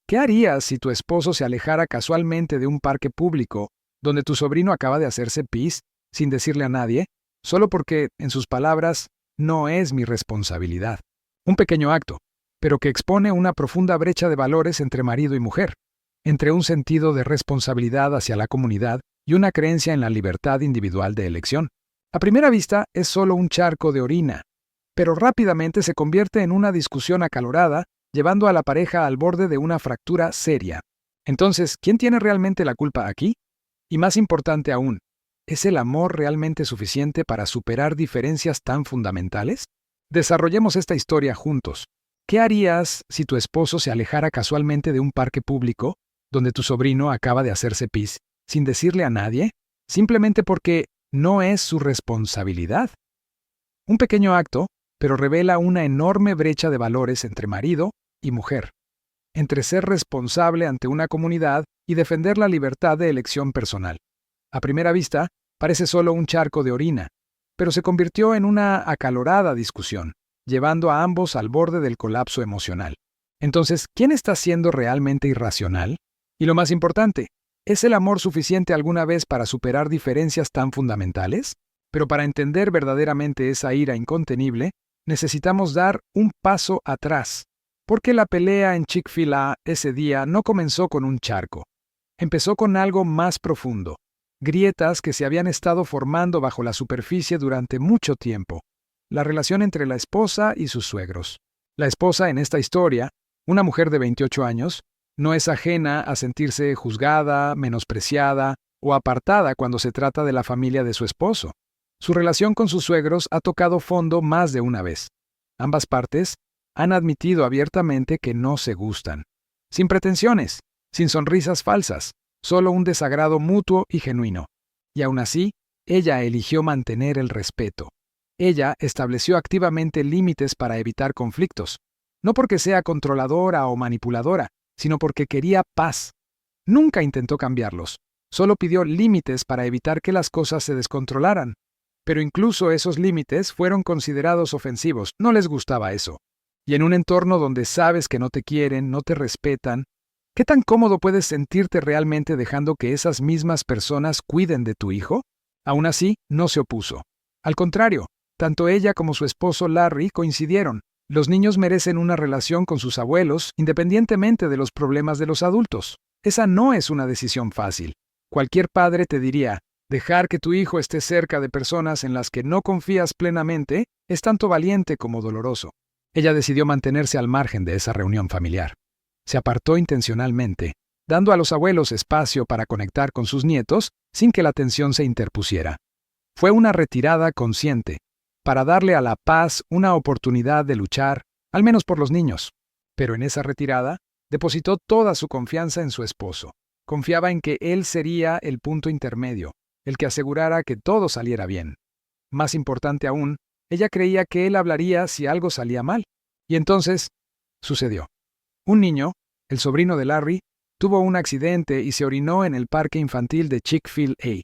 ¿Qué harías si tu esposo se alejara casualmente de un parque público donde tu sobrino acaba de hacerse pis sin decirle a nadie, solo porque, en sus palabras, no es mi responsabilidad? Un pequeño acto, pero que expone una profunda brecha de valores entre marido y mujer, entre un sentido de responsabilidad hacia la comunidad y una creencia en la libertad individual de elección. A primera vista es solo un charco de orina, pero rápidamente se convierte en una discusión acalorada, llevando a la pareja al borde de una fractura seria. Entonces, ¿quién tiene realmente la culpa aquí? Y más importante aún, ¿es el amor realmente suficiente para superar diferencias tan fundamentales? Desarrollemos esta historia juntos. ¿Qué harías si tu esposo se alejara casualmente de un parque público donde tu sobrino acaba de hacerse pis sin decirle a nadie, simplemente porque no es su responsabilidad? Un pequeño acto, pero revela una enorme brecha de valores entre marido y mujer, entre ser responsable ante una comunidad y defender la libertad de elección personal. A primera vista, parece solo un charco de orina, pero se convirtió en una acalorada discusión, llevando a ambos al borde del colapso emocional. Entonces, ¿quién está siendo realmente irracional? Y lo más importante, ¿es el amor suficiente alguna vez para superar diferencias tan fundamentales? Pero para entender verdaderamente esa ira incontenible, necesitamos dar un paso atrás, porque la pelea en Chick-fil-A ese día no comenzó con un charco. Empezó con algo más profundo, grietas que se habían estado formando bajo la superficie durante mucho tiempo, la relación entre la esposa y sus suegros. La esposa en esta historia, una mujer de 28 años, no es ajena a sentirse juzgada, menospreciada o apartada cuando se trata de la familia de su esposo. Su relación con sus suegros ha tocado fondo más de una vez. Ambas partes han admitido abiertamente que no se gustan. Sin pretensiones, sin sonrisas falsas, solo un desagrado mutuo y genuino. Y aún así, ella eligió mantener el respeto. Ella estableció activamente límites para evitar conflictos, no porque sea controladora o manipuladora, sino porque quería paz. Nunca intentó cambiarlos, solo pidió límites para evitar que las cosas se descontrolaran. Pero incluso esos límites fueron considerados ofensivos, no les gustaba eso. Y en un entorno donde sabes que no te quieren, no te respetan, ¿qué tan cómodo puedes sentirte realmente dejando que esas mismas personas cuiden de tu hijo? Aún así, no se opuso. Al contrario, tanto ella como su esposo Larry coincidieron. Los niños merecen una relación con sus abuelos independientemente de los problemas de los adultos. Esa no es una decisión fácil. Cualquier padre te diría, dejar que tu hijo esté cerca de personas en las que no confías plenamente es tanto valiente como doloroso. Ella decidió mantenerse al margen de esa reunión familiar. Se apartó intencionalmente, dando a los abuelos espacio para conectar con sus nietos sin que la tensión se interpusiera. Fue una retirada consciente, para darle a la paz una oportunidad de luchar, al menos por los niños. Pero en esa retirada, depositó toda su confianza en su esposo. Confiaba en que él sería el punto intermedio, el que asegurara que todo saliera bien. Más importante aún, ella creía que él hablaría si algo salía mal. Y entonces, sucedió. Un niño, el sobrino de Larry, tuvo un accidente y se orinó en el parque infantil de Chick-fil-A.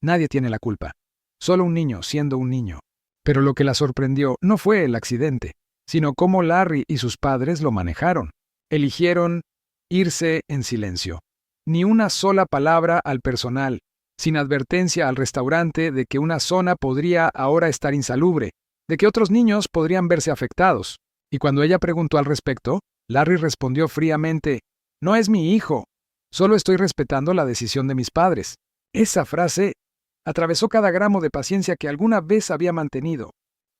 Nadie tiene la culpa. Solo un niño siendo un niño. Pero lo que la sorprendió no fue el accidente, sino cómo Larry y sus padres lo manejaron. Eligieron irse en silencio. Ni una sola palabra al personal, sin advertencia al restaurante de que una zona podría ahora estar insalubre, de que otros niños podrían verse afectados. Y cuando ella preguntó al respecto, Larry respondió fríamente, «No es mi hijo, solo estoy respetando la decisión de mis padres». Esa frase atravesó cada gramo de paciencia que alguna vez había mantenido.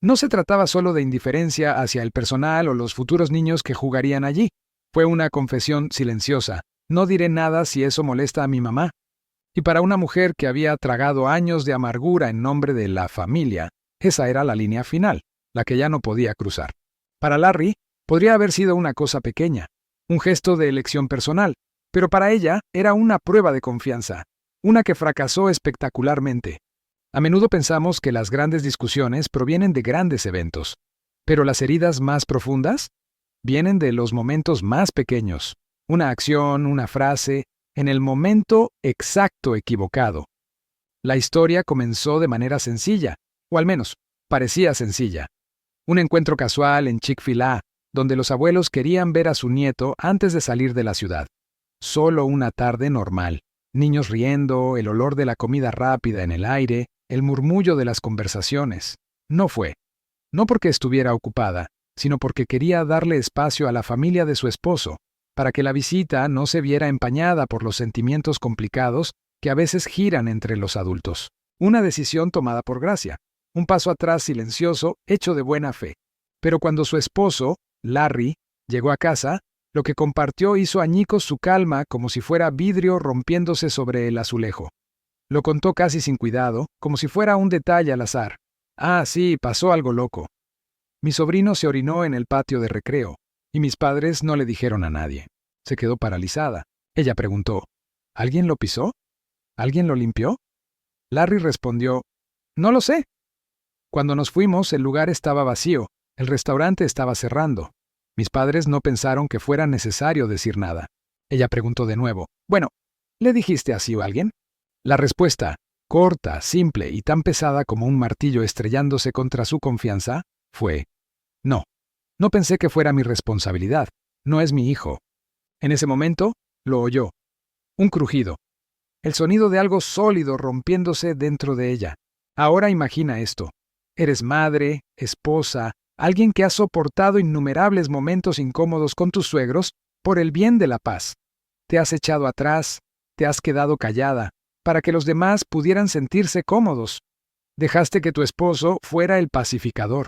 No se trataba solo de indiferencia hacia el personal o los futuros niños que jugarían allí. Fue una confesión silenciosa. No diré nada si eso molesta a mi mamá. Y para una mujer que había tragado años de amargura en nombre de la familia, esa era la línea final, la que ya no podía cruzar. Para Larry, podría haber sido una cosa pequeña, un gesto de elección personal, pero para ella era una prueba de confianza, una que fracasó espectacularmente. A menudo pensamos que las grandes discusiones provienen de grandes eventos, pero las heridas más profundas vienen de los momentos más pequeños, una acción, una frase, en el momento exacto equivocado. La historia comenzó de manera sencilla, o al menos, parecía sencilla. Un encuentro casual en Chick-fil-A, donde los abuelos querían ver a su nieto antes de salir de la ciudad. Solo una tarde normal. Niños riendo, el olor de la comida rápida en el aire, el murmullo de las conversaciones. No fue. No porque estuviera ocupada, sino porque quería darle espacio a la familia de su esposo, para que la visita no se viera empañada por los sentimientos complicados que a veces giran entre los adultos. Una decisión tomada por gracia, un paso atrás silencioso, hecho de buena fe. Pero cuando su esposo, Larry, llegó a casa, lo que compartió hizo añicos su calma como si fuera vidrio rompiéndose sobre el azulejo. Lo contó casi sin cuidado, como si fuera un detalle al azar. Ah, sí, pasó algo loco. Mi sobrino se orinó en el patio de recreo, y mis padres no le dijeron a nadie. Se quedó paralizada. Ella preguntó, ¿alguien lo pisó? ¿Alguien lo limpió? Larry respondió, no lo sé. Cuando nos fuimos, el lugar estaba vacío, el restaurante estaba cerrando. Mis padres no pensaron que fuera necesario decir nada. Ella preguntó de nuevo, bueno, ¿le dijiste así a alguien? La respuesta, corta, simple y tan pesada como un martillo estrellándose contra su confianza, fue, no. No pensé que fuera mi responsabilidad. No es mi hijo. En ese momento, lo oyó. Un crujido. El sonido de algo sólido rompiéndose dentro de ella. Ahora imagina esto. Eres madre, esposa, alguien que ha soportado innumerables momentos incómodos con tus suegros por el bien de la paz. Te has echado atrás, te has quedado callada, para que los demás pudieran sentirse cómodos. Dejaste que tu esposo fuera el pacificador.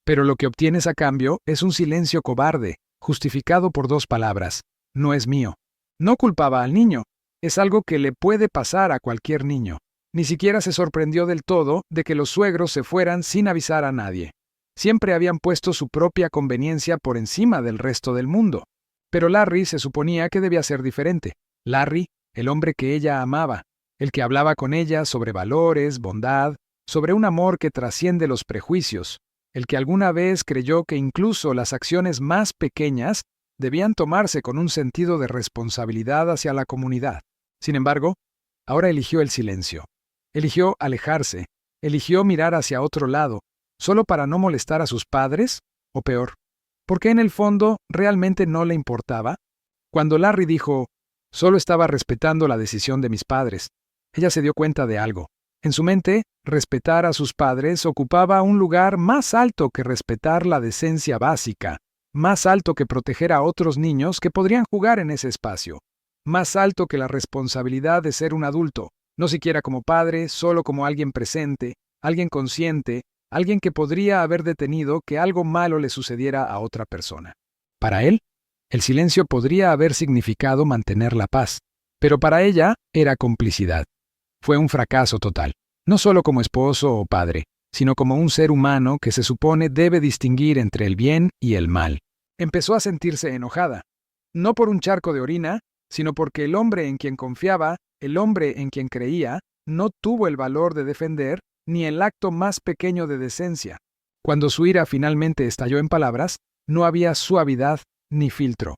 Pero lo que obtienes a cambio es un silencio cobarde, justificado por 2 palabras. No es mío. No culpaba al niño. Es algo que le puede pasar a cualquier niño. Ni siquiera se sorprendió del todo de que los suegros se fueran sin avisar a nadie. Siempre habían puesto su propia conveniencia por encima del resto del mundo. Pero Larry se suponía que debía ser diferente. Larry, el hombre que ella amaba, el que hablaba con ella sobre valores, bondad, sobre un amor que trasciende los prejuicios, el que alguna vez creyó que incluso las acciones más pequeñas debían tomarse con un sentido de responsabilidad hacia la comunidad. Sin embargo, ahora eligió el silencio. Eligió alejarse, eligió mirar hacia otro lado, solo para no molestar a sus padres, o peor, porque en el fondo realmente no le importaba. Cuando Larry dijo, solo estaba respetando la decisión de mis padres, ella se dio cuenta de algo. En su mente, respetar a sus padres ocupaba un lugar más alto que respetar la decencia básica, más alto que proteger a otros niños que podrían jugar en ese espacio, más alto que la responsabilidad de ser un adulto, no siquiera como padre, solo como alguien presente, alguien consciente, alguien que podría haber detenido que algo malo le sucediera a otra persona. Para él, el silencio podría haber significado mantener la paz, pero para ella era complicidad. Fue un fracaso total, no solo como esposo o padre, sino como un ser humano que se supone debe distinguir entre el bien y el mal. Empezó a sentirse enojada, no por un charco de orina, sino porque el hombre en quien confiaba, el hombre en quien creía, no tuvo el valor de defender ni el acto más pequeño de decencia. Cuando su ira finalmente estalló en palabras, no había suavidad ni filtro.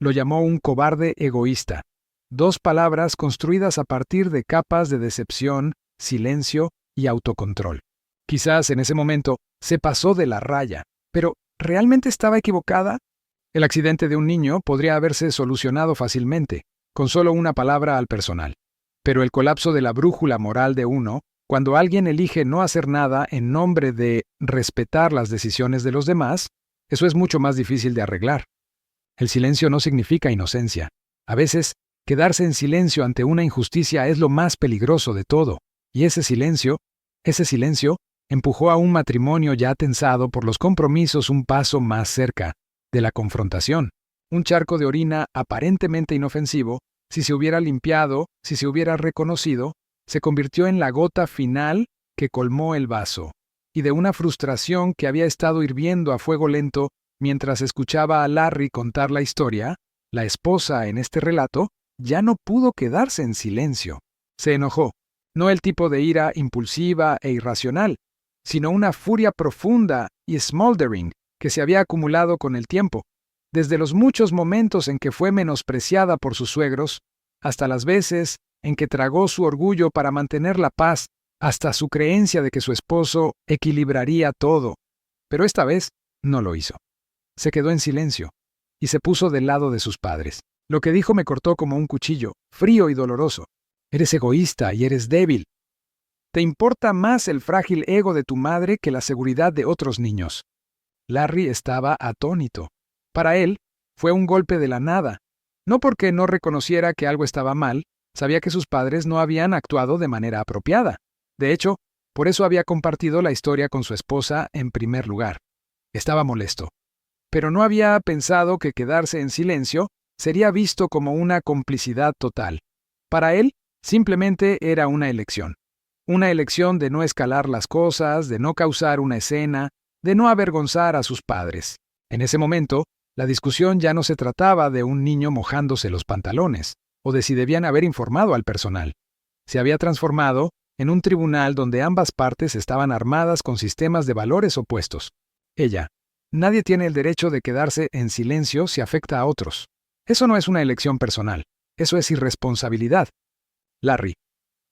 Lo llamó un cobarde egoísta. 2 palabras construidas a partir de capas de decepción, silencio y autocontrol. Quizás en ese momento se pasó de la raya, pero ¿realmente estaba equivocada? El accidente de un niño podría haberse solucionado fácilmente, con solo una palabra al personal. Pero el colapso de la brújula moral de uno, cuando alguien elige no hacer nada en nombre de respetar las decisiones de los demás, eso es mucho más difícil de arreglar. El silencio no significa inocencia. A veces, quedarse en silencio ante una injusticia es lo más peligroso de todo, y ese silencio, empujó a un matrimonio ya tensado por los compromisos un paso más cerca de la confrontación. Un charco de orina aparentemente inofensivo, si se hubiera limpiado, si se hubiera reconocido, se convirtió en la gota final que colmó el vaso, y de una frustración que había estado hirviendo a fuego lento mientras escuchaba a Larry contar la historia, la esposa en este relato ya no pudo quedarse en silencio. Se enojó, no el tipo de ira impulsiva e irracional, sino una furia profunda y smoldering que se había acumulado con el tiempo, desde los muchos momentos en que fue menospreciada por sus suegros, hasta las veces en que tragó su orgullo para mantener la paz, hasta su creencia de que su esposo equilibraría todo. Pero esta vez no lo hizo. Se quedó en silencio y se puso del lado de sus padres. Lo que dijo me cortó como un cuchillo, frío y doloroso. Eres egoísta y eres débil. Te importa más el frágil ego de tu madre que la seguridad de otros niños. Larry estaba atónito. Para él, fue un golpe de la nada. No porque no reconociera que algo estaba mal, sabía que sus padres no habían actuado de manera apropiada. De hecho, por eso había compartido la historia con su esposa en primer lugar. Estaba molesto. Pero no había pensado que quedarse en silencio sería visto como una complicidad total. Para él, simplemente era una elección. Una elección de no escalar las cosas, de no causar una escena, de no avergonzar a sus padres. En ese momento, la discusión ya no se trataba de un niño mojándose los pantalones, o de si debían haber informado al personal. Se había transformado en un tribunal donde ambas partes estaban armadas con sistemas de valores opuestos. Ella: nadie tiene el derecho de quedarse en silencio si afecta a otros. Eso no es una elección personal, eso es irresponsabilidad. Larry: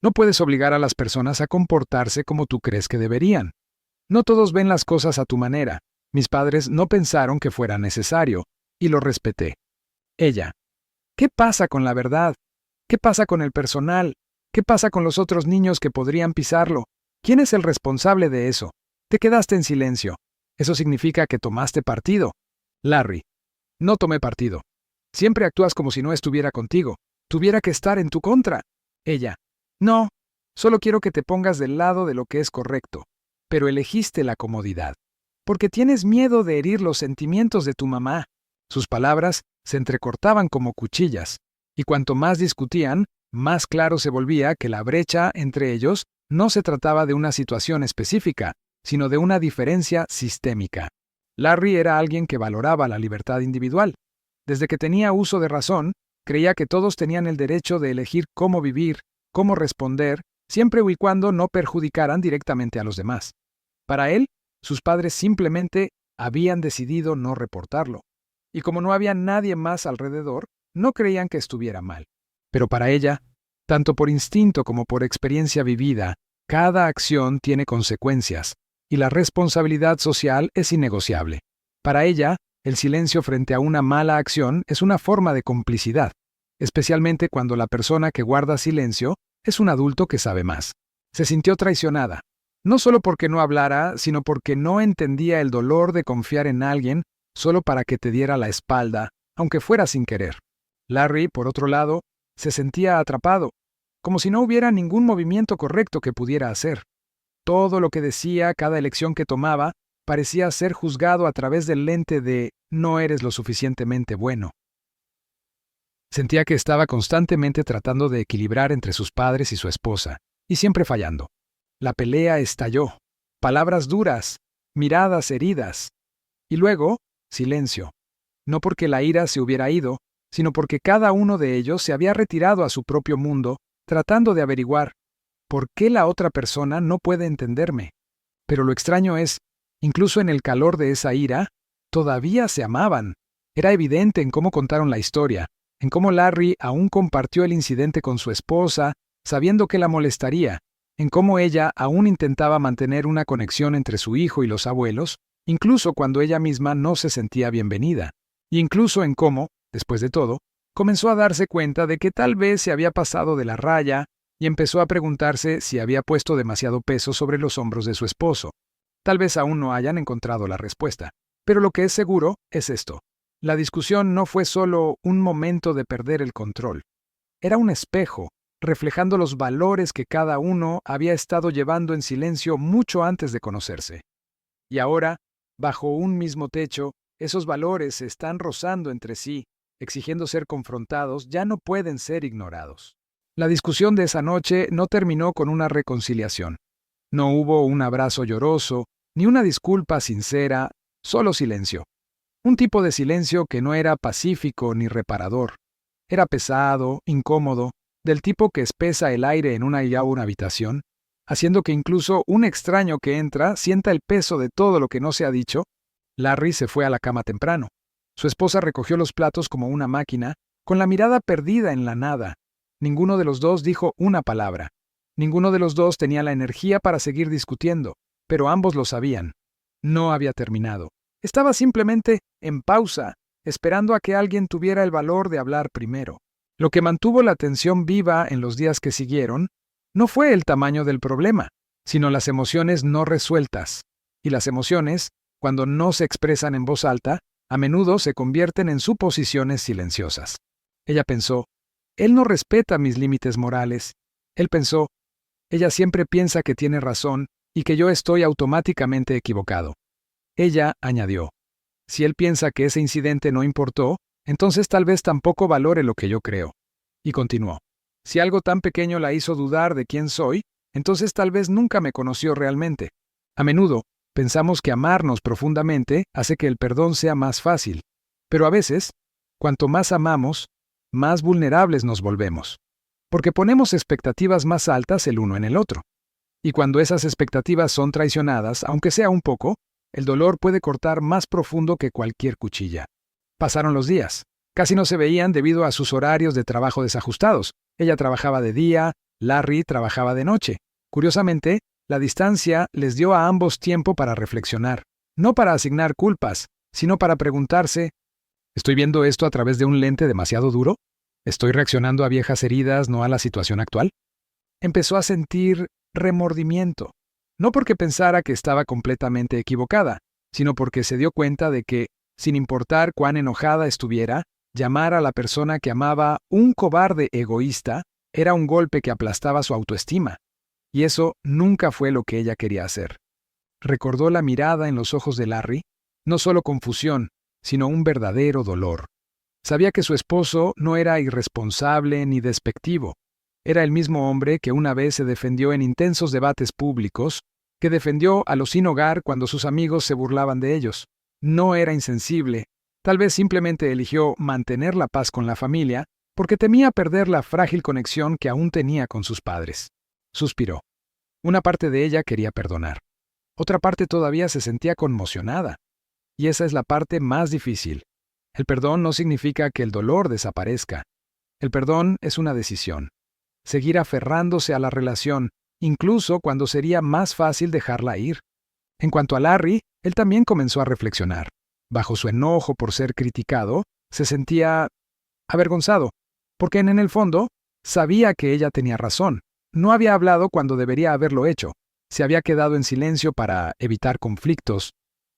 no puedes obligar a las personas a comportarse como tú crees que deberían. No todos ven las cosas a tu manera. Mis padres no pensaron que fuera necesario, y lo respeté. Ella: ¿qué pasa con la verdad? ¿Qué pasa con el personal? ¿Qué pasa con los otros niños que podrían pisarlo? ¿Quién es el responsable de eso? Te quedaste en silencio. Eso significa que tomaste partido. Larry: no tomé partido. Siempre actúas como si no estuviera contigo. Tuviera que estar en tu contra. Ella: no, solo quiero que te pongas del lado de lo que es correcto. Pero elegiste la comodidad. Porque tienes miedo de herir los sentimientos de tu mamá. Sus palabras se entrecortaban como cuchillas, y cuanto más discutían, más claro se volvía que la brecha entre ellos no se trataba de una situación específica, sino de una diferencia sistémica. Larry era alguien que valoraba la libertad individual. Desde que tenía uso de razón, creía que todos tenían el derecho de elegir cómo vivir, cómo responder, siempre y cuando no perjudicaran directamente a los demás. Para él, sus padres simplemente habían decidido no reportarlo. Y como no había nadie más alrededor, no creían que estuviera mal. Pero para ella, tanto por instinto como por experiencia vivida, cada acción tiene consecuencias, y la responsabilidad social es innegociable. Para ella, el silencio frente a una mala acción es una forma de complicidad, especialmente cuando la persona que guarda silencio es un adulto que sabe más. Se sintió traicionada, no solo porque no hablara, sino porque no entendía el dolor de confiar en alguien solo para que te diera la espalda, aunque fuera sin querer. Larry, por otro lado, se sentía atrapado, como si no hubiera ningún movimiento correcto que pudiera hacer. Todo lo que decía, cada elección que tomaba, parecía ser juzgado a través del lente de «no eres lo suficientemente bueno». Sentía que estaba constantemente tratando de equilibrar entre sus padres y su esposa, y siempre fallando. La pelea estalló. Palabras duras, miradas heridas. Y luego, silencio. No porque la ira se hubiera ido, sino porque cada uno de ellos se había retirado a su propio mundo, tratando de averiguar ¿por qué la otra persona no puede entenderme? Pero lo extraño es, incluso en el calor de esa ira, todavía se amaban. Era evidente en cómo contaron la historia, en cómo Larry aún compartió el incidente con su esposa, sabiendo que la molestaría, en cómo ella aún intentaba mantener una conexión entre su hijo y los abuelos, incluso cuando ella misma no se sentía bienvenida, y incluso en cómo, después de todo, comenzó a darse cuenta de que tal vez se había pasado de la raya y empezó a preguntarse si había puesto demasiado peso sobre los hombros de su esposo. Tal vez aún no hayan encontrado la respuesta, pero lo que es seguro es esto. La discusión no fue solo un momento de perder el control. Era un espejo, reflejando los valores que cada uno había estado llevando en silencio mucho antes de conocerse. Y ahora, bajo un mismo techo, esos valores se están rozando entre sí, exigiendo ser confrontados, ya no pueden ser ignorados. La discusión de esa noche no terminó con una reconciliación. No hubo un abrazo lloroso, ni una disculpa sincera, solo silencio. Un tipo de silencio que no era pacífico ni reparador. Era pesado, incómodo, del tipo que espesa el aire en una habitación, haciendo que incluso un extraño que entra sienta el peso de todo lo que no se ha dicho. Larry se fue a la cama temprano. Su esposa recogió los platos como una máquina, con la mirada perdida en la nada. Ninguno de los dos dijo una palabra. Ninguno de los dos tenía la energía para seguir discutiendo, pero ambos lo sabían. No había terminado. Estaba simplemente en pausa, esperando a que alguien tuviera el valor de hablar primero. Lo que mantuvo la tensión viva en los días que siguieron no fue el tamaño del problema, sino las emociones no resueltas. Y las emociones, cuando no se expresan en voz alta, a menudo se convierten en suposiciones silenciosas. Ella pensó, él no respeta mis límites morales. Él pensó, ella siempre piensa que tiene razón y que yo estoy automáticamente equivocado. Ella añadió, si él piensa que ese incidente no importó, entonces tal vez tampoco valore lo que yo creo. Y continuó, si algo tan pequeño la hizo dudar de quién soy, entonces tal vez nunca me conoció realmente. A menudo, pensamos que amarnos profundamente hace que el perdón sea más fácil, pero a veces, cuanto más amamos, más vulnerables nos volvemos, porque ponemos expectativas más altas el uno en el otro. Y cuando esas expectativas son traicionadas, aunque sea un poco, el dolor puede cortar más profundo que cualquier cuchilla. Pasaron los días. Casi no se veían debido a sus horarios de trabajo desajustados. Ella trabajaba de día, Larry trabajaba de noche. Curiosamente, la distancia les dio a ambos tiempo para reflexionar, no para asignar culpas, sino para preguntarse, ¿estoy viendo esto a través de un lente demasiado duro? ¿Estoy reaccionando a viejas heridas, no a la situación actual? Empezó a sentir remordimiento, no porque pensara que estaba completamente equivocada, sino porque se dio cuenta de que, sin importar cuán enojada estuviera, llamar a la persona que amaba un cobarde egoísta era un golpe que aplastaba su autoestima, y eso nunca fue lo que ella quería hacer. Recordó la mirada en los ojos de Larry, no solo confusión, sino un verdadero dolor. Sabía que su esposo no era irresponsable ni despectivo. Era el mismo hombre que una vez se defendió en intensos debates públicos, que defendió a los sin hogar cuando sus amigos se burlaban de ellos. No era insensible, tal vez simplemente eligió mantener la paz con la familia porque temía perder la frágil conexión que aún tenía con sus padres. Suspiró. Una parte de ella quería perdonar. Otra parte todavía se sentía conmocionada. Y esa es la parte más difícil. El perdón no significa que el dolor desaparezca. El perdón es una decisión. Seguir aferrándose a la relación, incluso cuando sería más fácil dejarla ir. En cuanto a Larry, él también comenzó a reflexionar. Bajo su enojo por ser criticado, se sentía avergonzado, porque en el fondo sabía que ella tenía razón. No había hablado cuando debería haberlo hecho. Se había quedado en silencio para evitar conflictos,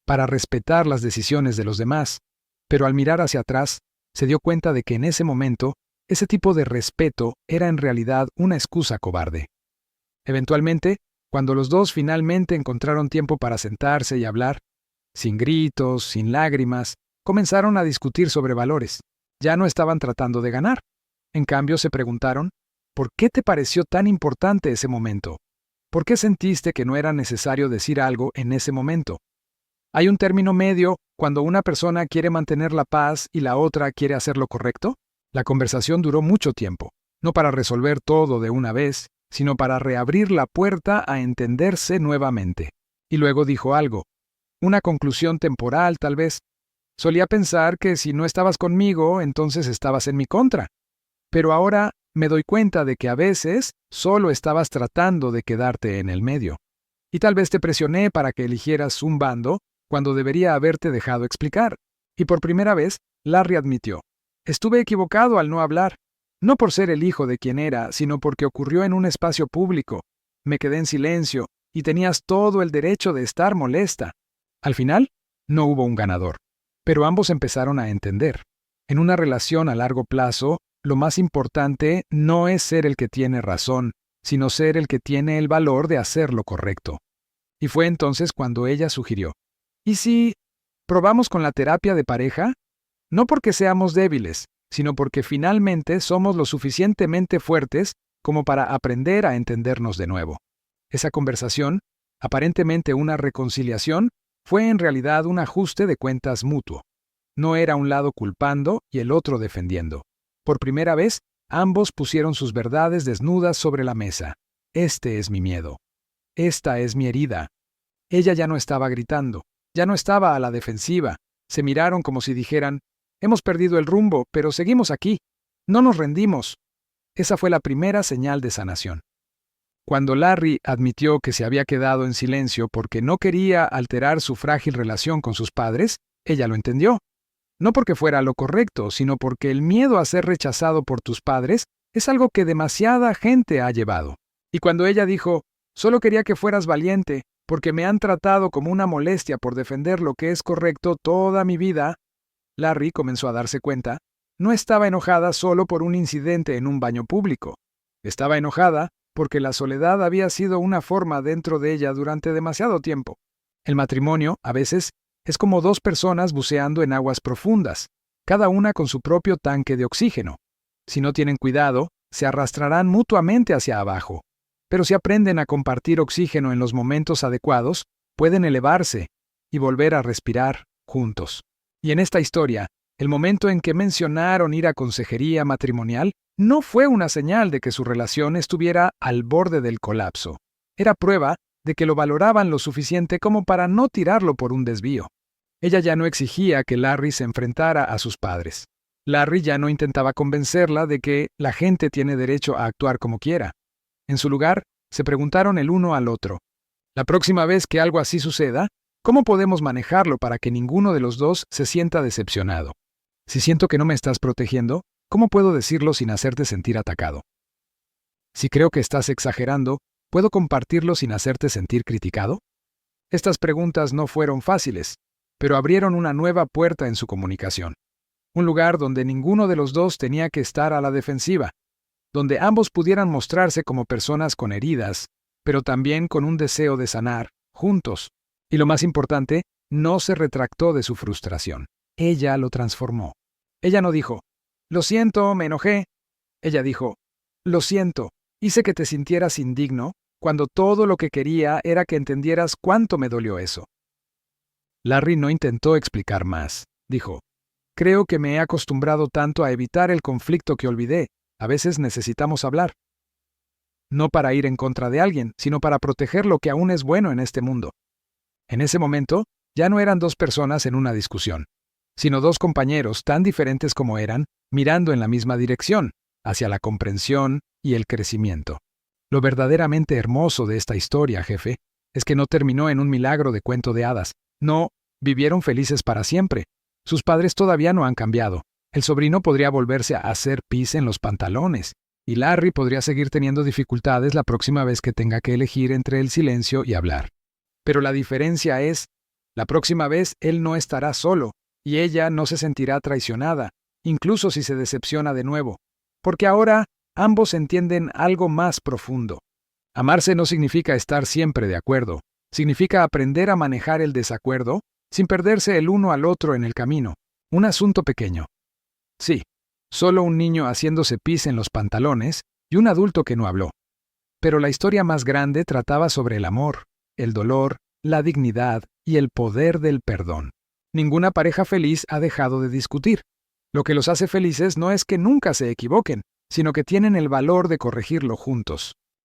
para respetar las decisiones de los demás. Pero al mirar hacia atrás, se dio cuenta de que en ese momento, ese tipo de respeto era en realidad una excusa cobarde. Eventualmente, cuando los dos finalmente encontraron tiempo para sentarse y hablar, sin gritos, sin lágrimas, comenzaron a discutir sobre valores. Ya no estaban tratando de ganar. En cambio, se preguntaron, ¿por qué te pareció tan importante ese momento? ¿Por qué sentiste que no era necesario decir algo en ese momento? ¿Hay un término medio cuando una persona quiere mantener la paz y la otra quiere hacer lo correcto? La conversación duró mucho tiempo, no para resolver todo de una vez, sino para reabrir la puerta a entenderse nuevamente. Y luego dijo algo. Una conclusión temporal, tal vez. Solía pensar que si no estabas conmigo, entonces estabas en mi contra. Pero ahora me doy cuenta de que a veces solo estabas tratando de quedarte en el medio. Y tal vez te presioné para que eligieras un bando cuando debería haberte dejado explicar. Y por primera vez, Larry admitió, estuve equivocado al no hablar, no por ser el hijo de quien era, sino porque ocurrió en un espacio público. Me quedé en silencio, y tenías todo el derecho de estar molesta. Al final, no hubo un ganador, pero ambos empezaron a entender. En una relación a largo plazo, lo más importante no es ser el que tiene razón, sino ser el que tiene el valor de hacer lo correcto. Y fue entonces cuando ella sugirió, ¿y si probamos con la terapia de pareja? No porque seamos débiles, sino porque finalmente somos lo suficientemente fuertes como para aprender a entendernos de nuevo. Esa conversación, aparentemente una reconciliación, fue en realidad un ajuste de cuentas mutuo. No era un lado culpando y el otro defendiendo. Por primera vez, ambos pusieron sus verdades desnudas sobre la mesa. Este es mi miedo. Esta es mi herida. Ella ya no estaba gritando, ya no estaba a la defensiva. Se miraron como si dijeran, hemos perdido el rumbo, pero seguimos aquí. No nos rendimos. Esa fue la primera señal de sanación. Cuando Larry admitió que se había quedado en silencio porque no quería alterar su frágil relación con sus padres, ella lo entendió. No porque fuera lo correcto, sino porque el miedo a ser rechazado por tus padres es algo que demasiada gente ha llevado. Y cuando ella dijo, solo quería que fueras valiente, porque me han tratado como una molestia por defender lo que es correcto toda mi vida, Larry comenzó a darse cuenta, no estaba enojada solo por un incidente en un baño público. Estaba enojada porque la soledad había sido una forma dentro de ella durante demasiado tiempo. El matrimonio, a veces, es como dos personas buceando en aguas profundas, cada una con su propio tanque de oxígeno. Si no tienen cuidado, se arrastrarán mutuamente hacia abajo. Pero si aprenden a compartir oxígeno en los momentos adecuados, pueden elevarse y volver a respirar juntos. Y en esta historia, el momento en que mencionaron ir a consejería matrimonial no fue una señal de que su relación estuviera al borde del colapso. Era prueba de que lo valoraban lo suficiente como para no tirarlo por un desvío. Ella ya no exigía que Larry se enfrentara a sus padres. Larry ya no intentaba convencerla de que la gente tiene derecho a actuar como quiera. En su lugar, se preguntaron el uno al otro, la próxima vez que algo así suceda, ¿cómo podemos manejarlo para que ninguno de los dos se sienta decepcionado? Si siento que no me estás protegiendo, ¿cómo puedo decirlo sin hacerte sentir atacado? Si creo que estás exagerando, ¿puedo compartirlo sin hacerte sentir criticado? Estas preguntas no fueron fáciles, pero abrieron una nueva puerta en su comunicación. Un lugar donde ninguno de los dos tenía que estar a la defensiva, donde ambos pudieran mostrarse como personas con heridas, pero también con un deseo de sanar, juntos. Y lo más importante, no se retractó de su frustración. Ella lo transformó. Ella no dijo, lo siento, me enojé. Ella dijo, lo siento, hice que te sintieras indigno cuando todo lo que quería era que entendieras cuánto me dolió eso. Larry no intentó explicar más. Dijo, creo que me he acostumbrado tanto a evitar el conflicto que olvidé. A veces necesitamos hablar. No para ir en contra de alguien, sino para proteger lo que aún es bueno en este mundo. En ese momento, ya no eran dos personas en una discusión, sino dos compañeros tan diferentes como eran, mirando en la misma dirección, hacia la comprensión y el crecimiento. Lo verdaderamente hermoso de esta historia, jefe, es que no terminó en un milagro de cuento de hadas. No, vivieron felices para siempre. Sus padres todavía no han cambiado. El sobrino podría volverse a hacer pis en los pantalones, y Larry podría seguir teniendo dificultades la próxima vez que tenga que elegir entre el silencio y hablar. Pero la diferencia es, la próxima vez él no estará solo, y ella no se sentirá traicionada, incluso si se decepciona de nuevo, porque ahora ambos entienden algo más profundo. Amarse no significa estar siempre de acuerdo, significa aprender a manejar el desacuerdo sin perderse el uno al otro en el camino. Un asunto pequeño. Sí, solo un niño haciéndose pis en los pantalones y un adulto que no habló. Pero la historia más grande trataba sobre el amor, el dolor, la dignidad y el poder del perdón. Ninguna pareja feliz ha dejado de discutir. Lo que los hace felices no es que nunca se equivoquen, sino que tienen el valor de corregirlo juntos.